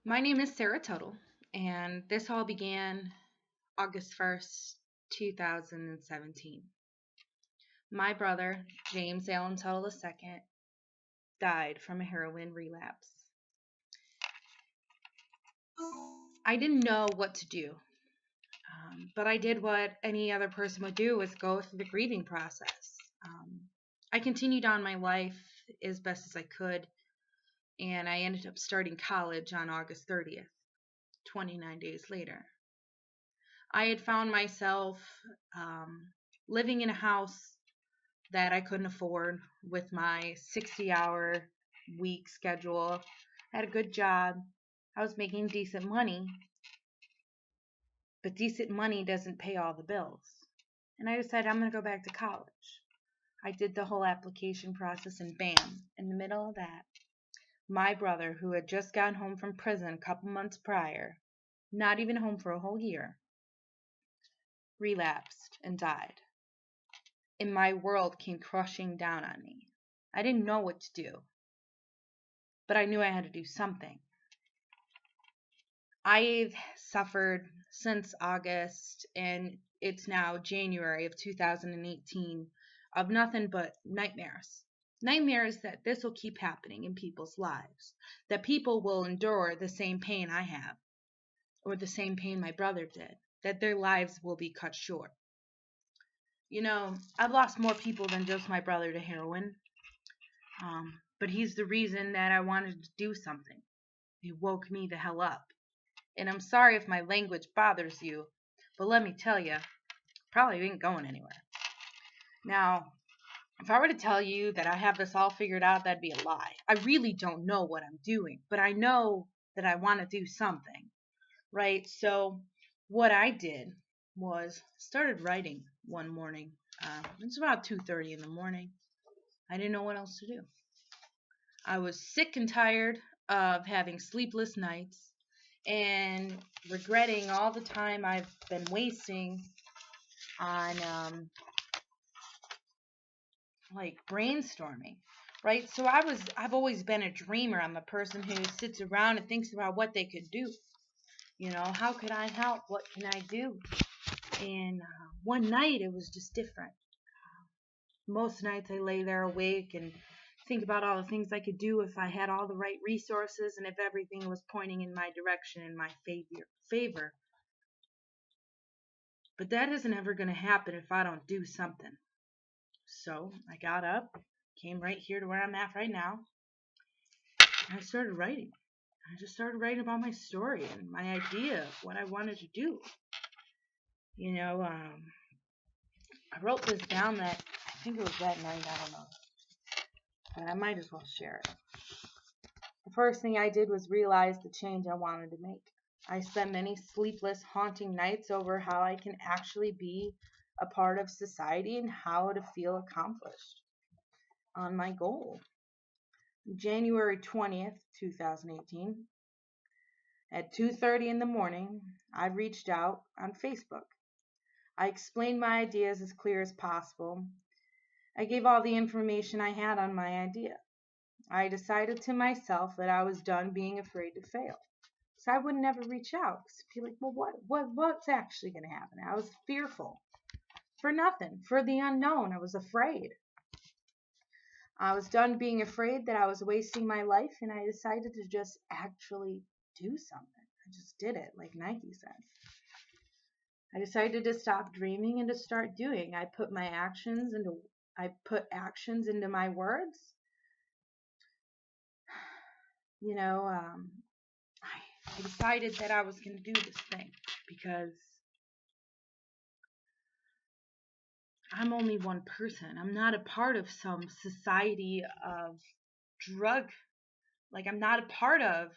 My name is Sarah Tuttle, and this all began August 1st, 2017. My brother, James Allen Tuttle II, died from a heroin relapse. I didn't know what to do, but I did what any other person would do, was go through the grieving process. I continued on my life as best as I could, and I ended up starting college on August 30th, 29 days later. I had found myself um, living in a house that I couldn't afford with my 60-hour week schedule. I had a good job. I was making decent money, but decent money doesn't pay all the bills. And I decided I'm going to go back to college. I did the whole application process, and bam, in the middle of that, my brother, who had just gotten home from prison a couple months prior, not even home for a whole year, relapsed and died. And my world came crushing down on me. I didn't know what to do, but I knew I had to do something. I've suffered since August, and it's now January of 2018, of nothing but nightmares. Nightmares that this will keep happening in people's lives, that people will endure the same pain I have, or the same pain my brother did, that their lives will be cut short. I've lost more people than just my brother to heroin, but he's the reason that I wanted to do something. He woke me the hell up. And I'm sorry if my language bothers you, but let me tell you, probably ain't going anywhere. Now, if I were to tell you that I have this all figured out, that'd be a lie. I really don't know what I'm doing, but I know that I want to do something, right? So, what I did was started writing one morning. It's about 2:30 in the morning. I didn't know what else to do. I was sick and tired of having sleepless nights and regretting all the time I've been wasting on like brainstorming, right? So I've always been a dreamer. I'm a person who sits around and thinks about what they could do. How could I help? What can I do? And one night it was just different. Most nights I lay there awake and think about all the things I could do if I had all the right resources and if everything was pointing in my direction, in my favor. But that isn't ever going to happen if I don't do something. So I got up, came right here to where I'm at right now, and I started writing. I just started writing about my story and my idea of what I wanted to do. You know, um, I wrote this down I think it was that night, I don't know, but I might as well share it. The first thing I did was realize the change I wanted to make. I spent many sleepless, haunting nights over how I can actually be a part of society and how to feel accomplished on my goal. January 20th, 2018, at 2:30 in the morning, I reached out on Facebook. I explained my ideas as clear as possible. I gave all the information I had on my idea. I decided to myself that I was done being afraid to fail. So I would never reach out because I'd be like, well, what's actually going to happen? I was fearful for nothing, for the unknown. I was afraid. I was done being afraid that I was wasting my life, and I decided to just actually do something. I just did it, like Nike said. I decided to stop dreaming and to start doing. I put actions into my words. You know, I decided that I was going to do this thing because I'm only one person. I'm not a part of some society of drug. Like, I'm not a part of,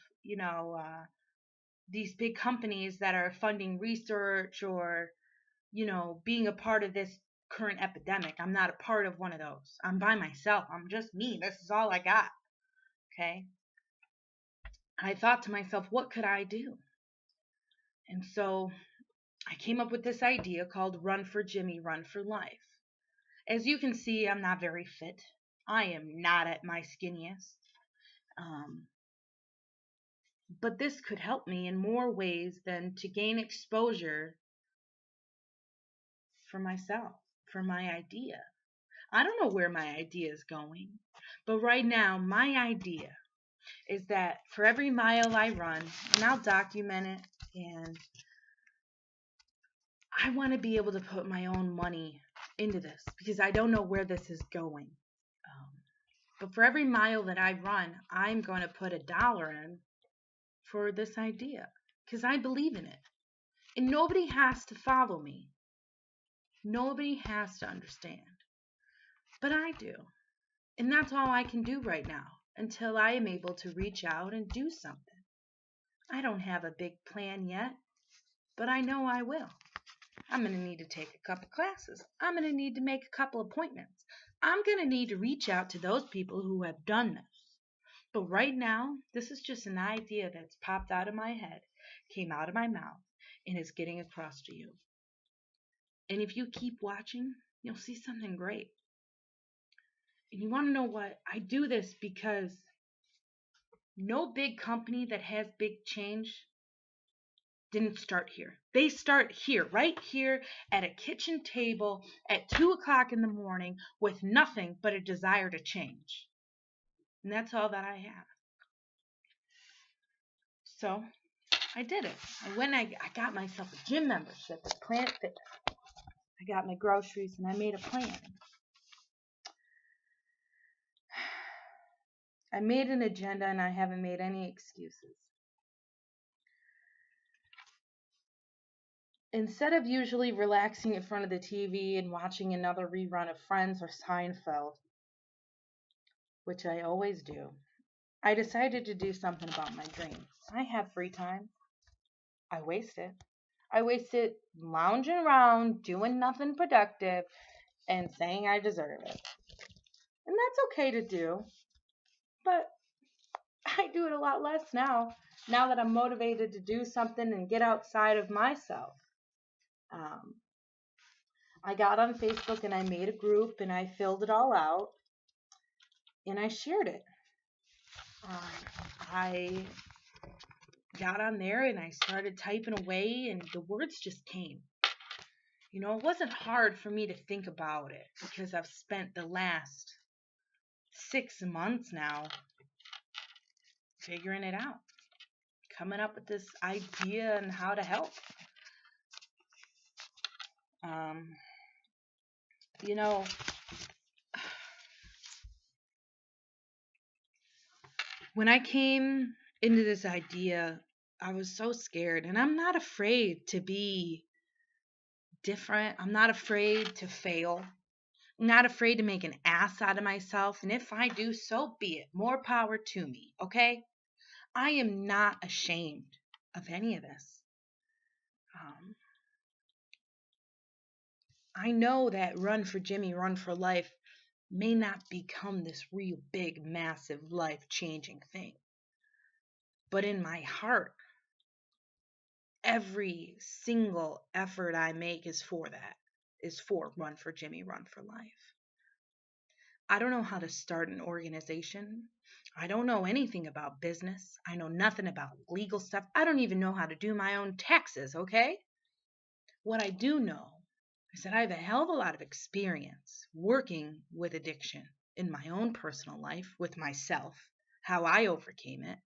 these big companies that are funding research or, being a part of this current epidemic. I'm not a part of one of those. I'm by myself. I'm just me. This is all I got. Okay. I thought to myself, what could I do? And so I came up with this idea called Run for Jimmy, Run for Life. As you can see, I'm not very fit. I am not at my skinniest. Um, But this could help me in more ways than to gain exposure for myself, for my idea. I don't know where my idea is going, but right now, my idea is that for every mile I run, and I'll document it, and I want to be able to put my own money into this because I don't know where this is going. Um, but for every mile that I run, I'm going to put $1 in for this idea because I believe in it. And nobody has to follow me. Nobody has to understand. But I do. And that's all I can do right now until I am able to reach out and do something. I don't have a big plan yet, but I know I will. I'm going to need to take a couple classes. I'm going to need to make a couple appointments. I'm going to need to reach out to those people who have done this. But right now, this is just an idea that's popped out of my head, came out of my mouth, and is getting across to you. And if you keep watching, you'll see something great. And you want to know what? I do this because no big company that has big change didn't start here. They start here, right here at a kitchen table at 2 o'clock in the morning with nothing but a desire to change. And that's all that I have. So I did it. I got myself a gym membership at Planet Fitness. I got my groceries and I made a plan. I made an agenda and I haven't made any excuses. Instead of usually relaxing in front of the TV and watching another rerun of Friends or Seinfeld, which I always do, I decided to do something about my dreams. I have free time. I waste it. I waste it lounging around, doing nothing productive, and saying I deserve it. And that's okay to do, but I do it a lot less now that I'm motivated to do something and get outside of myself. I got on Facebook and I made a group and I filled it all out and I shared it. I got on there and I started typing away and the words just came. You know, it wasn't hard for me to think about it because I've spent the last 6 months now figuring it out, coming up with this idea and how to help. You know, when I came into this idea, I was so scared, and I'm not afraid to be different. I'm not afraid to fail. I'm not afraid to make an ass out of myself, and if I do, so be it. More power to me, okay? I am not ashamed of any of this. I know that Run for Jimmy, Run for Life may not become this real big, massive, life-changing thing. But in my heart, every single effort I make is for that, is for Run for Jimmy, Run for Life. I don't know how to start an organization. I don't know anything about business. I know nothing about legal stuff. I don't even know how to do my own taxes, okay? What I do know is that I have a hell of a lot of experience working with addiction in my own personal life, with myself, how I overcame it,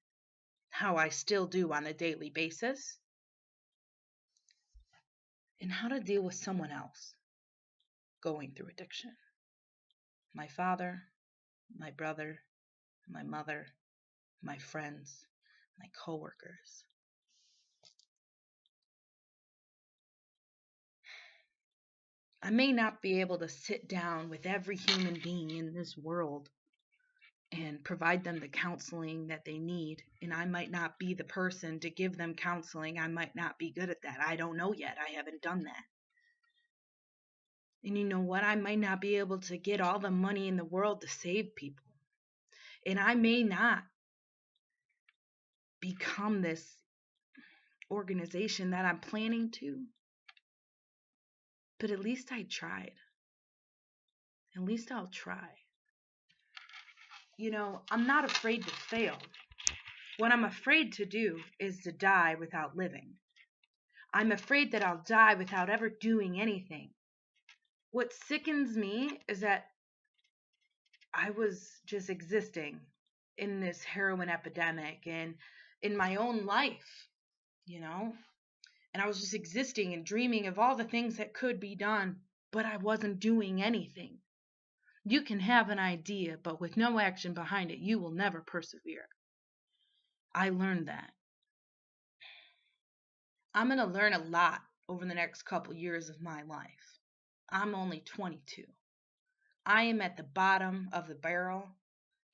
how I still do on a daily basis, and how to deal with someone else going through addiction. My father, my brother, my mother, my friends, my coworkers. I may not be able to sit down with every human being in this world and provide them the counseling that they need, and I might not be the person to give them counseling. I might not be good at that. I don't know yet. I haven't done that. And you know what? I might not be able to get all the money in the world to save people. And I may not become this organization that I'm planning to. But at least I tried. At least I'll try. You know, I'm not afraid to fail. What I'm afraid to do is to die without living. I'm afraid that I'll die without ever doing anything. What sickens me is that I was just existing in this heroin epidemic and in my own life, you know? And I was just existing and dreaming of all the things that could be done, but I wasn't doing anything. You can have an idea, but with no action behind it, you will never persevere. I learned that. I'm going to learn a lot over the next couple years of my life. I'm only 22. I am at the bottom of the barrel,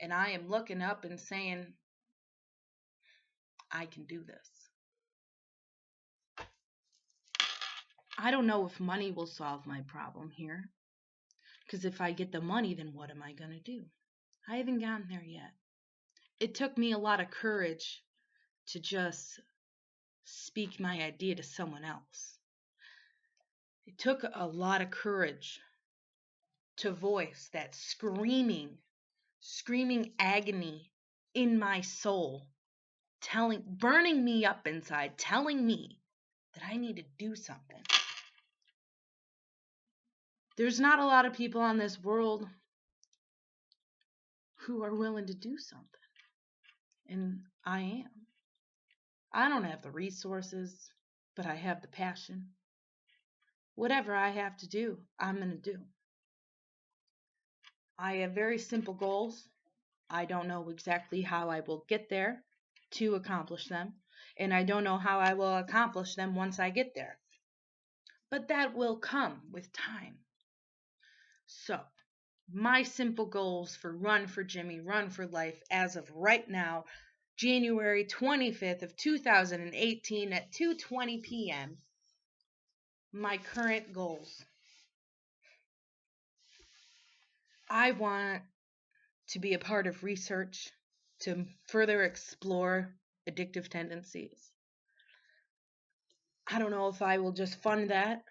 and I am looking up and saying, I can do this. I don't know if money will solve my problem here, because if I get the money, then what am I going to do? I haven't gotten there yet. It took me a lot of courage to just speak my idea to someone else. It took a lot of courage to voice that screaming agony in my soul, burning me up inside, telling me that I need to do something. There's not a lot of people on this world who are willing to do something. And I am. I don't have the resources, but I have the passion. Whatever I have to do, I'm going to do. I have very simple goals. I don't know exactly how I will get there to accomplish them, and I don't know how I will accomplish them once I get there. But that will come with time. So, my simple goals for Run for Jimmy, Run for Life as of right now, January 25th of 2018 at 2:20 p.m. My current goals. I want to be a part of research to further explore addictive tendencies. I don't know if I will just fund that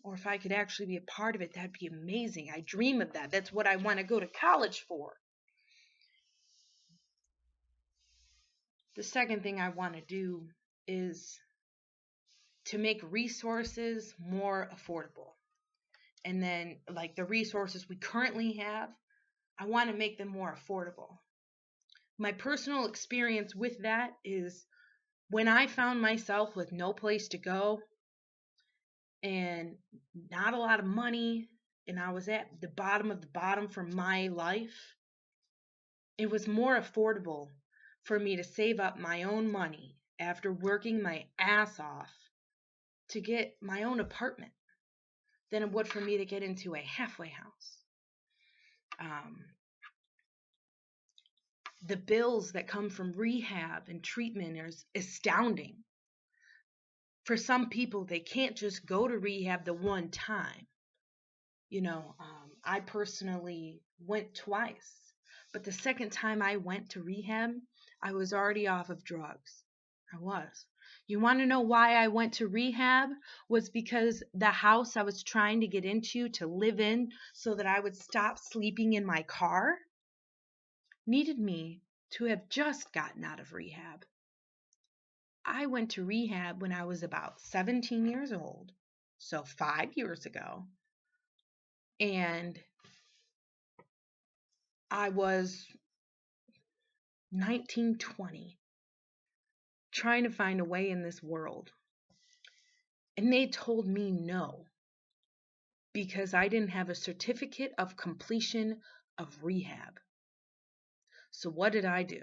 or if I could actually be a part of it. That'd be amazing. I dream of that. That's what I want to go to college for. The second thing I want to do is to make resources more affordable. And then, like the resources we currently have, I want to make them more affordable. My personal experience with that is when I found myself with no place to go and not a lot of money, and I was at the bottom of the bottom for my life, it was more affordable for me to save up my own money after working my ass off to get my own apartment than it would for me to get into a halfway house. The bills that come from rehab and treatment are astounding. For some people, they can't just go to rehab the one time. I personally went twice, but the second time I went to rehab, I was already off of drugs. I was. You want to know why I went to rehab? Was because the house I was trying to get into to live in so that I would stop sleeping in my car needed me to have just gotten out of rehab. I went to rehab when I was about 17 years old, so 5 years ago, and I was 19, 20, trying to find a way in this world. And they told me no, because I didn't have a certificate of completion of rehab. So what did I do?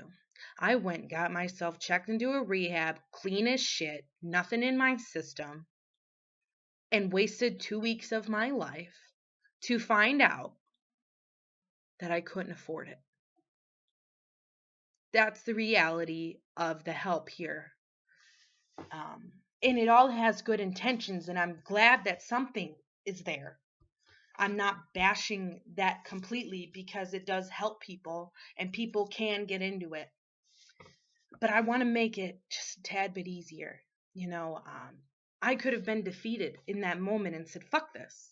I went and got myself checked into a rehab, clean as shit, nothing in my system, and wasted 2 weeks of my life to find out that I couldn't afford it. That's the reality of the help here. And it all has good intentions, and I'm glad that something is there. I'm not bashing that completely because it does help people and people can get into it. But I want to make it just a tad bit easier. I could have been defeated in that moment and said, fuck this,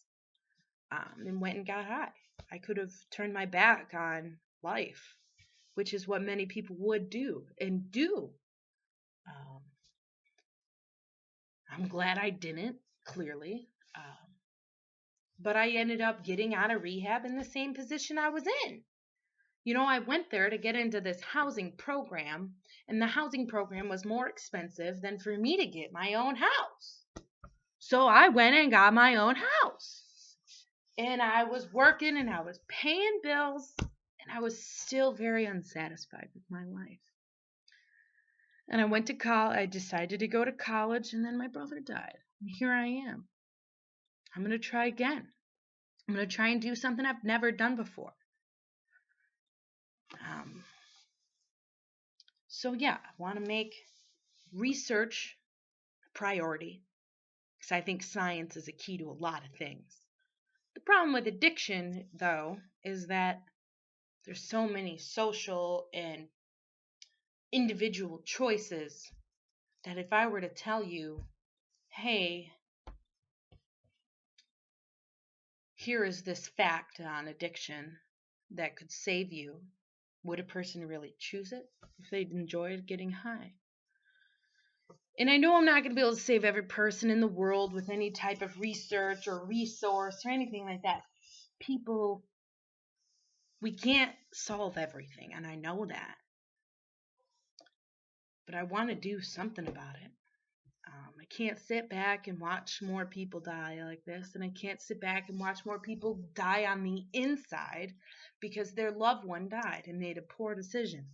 and went and got high. I could have turned my back on life, which is what many people would do and do. Um, I'm glad I didn't, clearly. But I ended up getting out of rehab in the same position I was in. I went there to get into this housing program, and the housing program was more expensive than for me to get my own house. So I went and got my own house. And I was working and I was paying bills, and I was still very unsatisfied with my life. And I went to college. I decided to go to college, and then my brother died. And here I am. I'm going to try again. I'm going to try and do something I've never done before. So yeah, I want to make research a priority, because I think science is a key to a lot of things. The problem with addiction, though, is that there's so many social and individual choices that if I were to tell you, hey, here is this fact on addiction that could save you, would a person really choose it if they enjoyed getting high? And I know I'm not going to be able to save every person in the world with any type of research or resource or anything like that. People, we can't solve everything, and I know that. But I want to do something about it. I can't sit back and watch more people die like this, and I can't sit back and watch more people die on the inside because their loved one died and made a poor decision.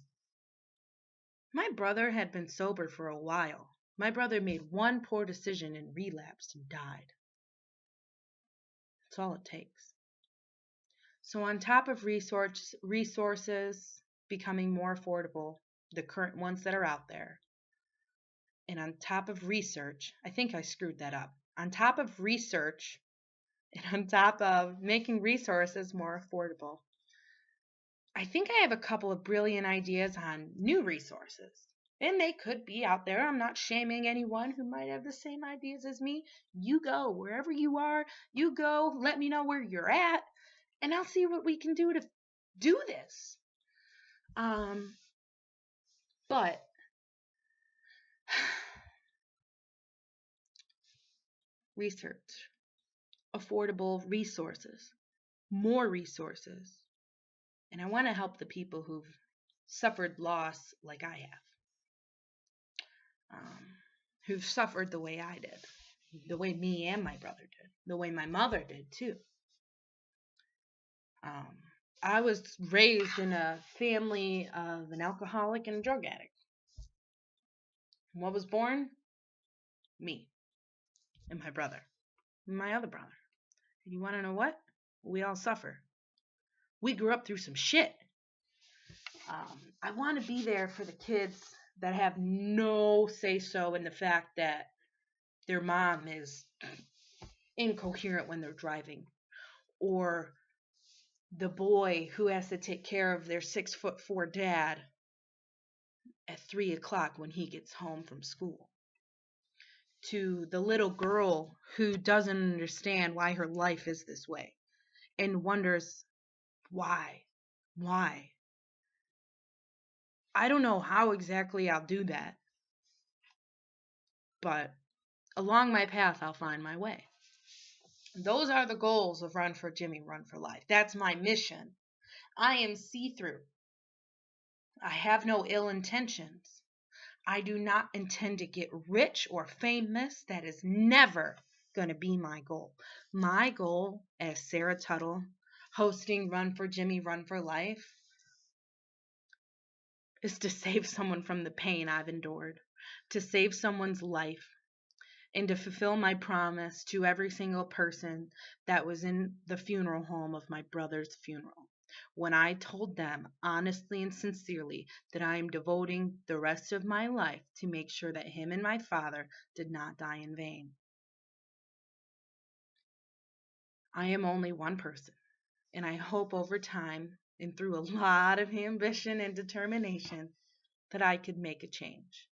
My brother had been sober for a while. My brother made one poor decision and relapsed and died. That's all it takes. So on top of resources becoming more affordable, the current ones that are out there, and on top of research, I think I screwed that up. On top of research, and on top of making resources more affordable, I think I have a couple of brilliant ideas on new resources. And they could be out there. I'm not shaming anyone who might have the same ideas as me. You go wherever you are. You go. Let me know where you're at, and I'll see what we can do to do this. But research, affordable resources, more resources. And I want to help the people who've suffered loss like I have, who've suffered the way I did, the way me and my brother did, the way my mother did too. I was raised in a family of an alcoholic and a drug addict. What was born? Me and my brother, and my other brother. And you want to know what? We all suffer. We grew up through some shit. I want to be there for the kids that have no say-so in the fact that their mom is incoherent when they're driving, or the boy who has to take care of their 6'4" dad at 3 o'clock when he gets home from school, to the little girl who doesn't understand why her life is this way and wonders why. I don't know how exactly I'll do that, but along my path I'll find my way. Those are the goals of Run for Jimmy, Run for Life. That's my mission. I am see-through. I have no ill intentions. I do not intend to get rich or famous. That is never going to be my goal. My goal as Sarah Tuttle, hosting Run for Jimmy, Run for Life, is to save someone from the pain I've endured, to save someone's life, and to fulfill my promise to every single person that was in the funeral home of my brother's funeral, when I told them honestly and sincerely that I am devoting the rest of my life to make sure that him and my father did not die in vain. I am only one person, and I hope over time and through a lot of ambition and determination that I could make a change.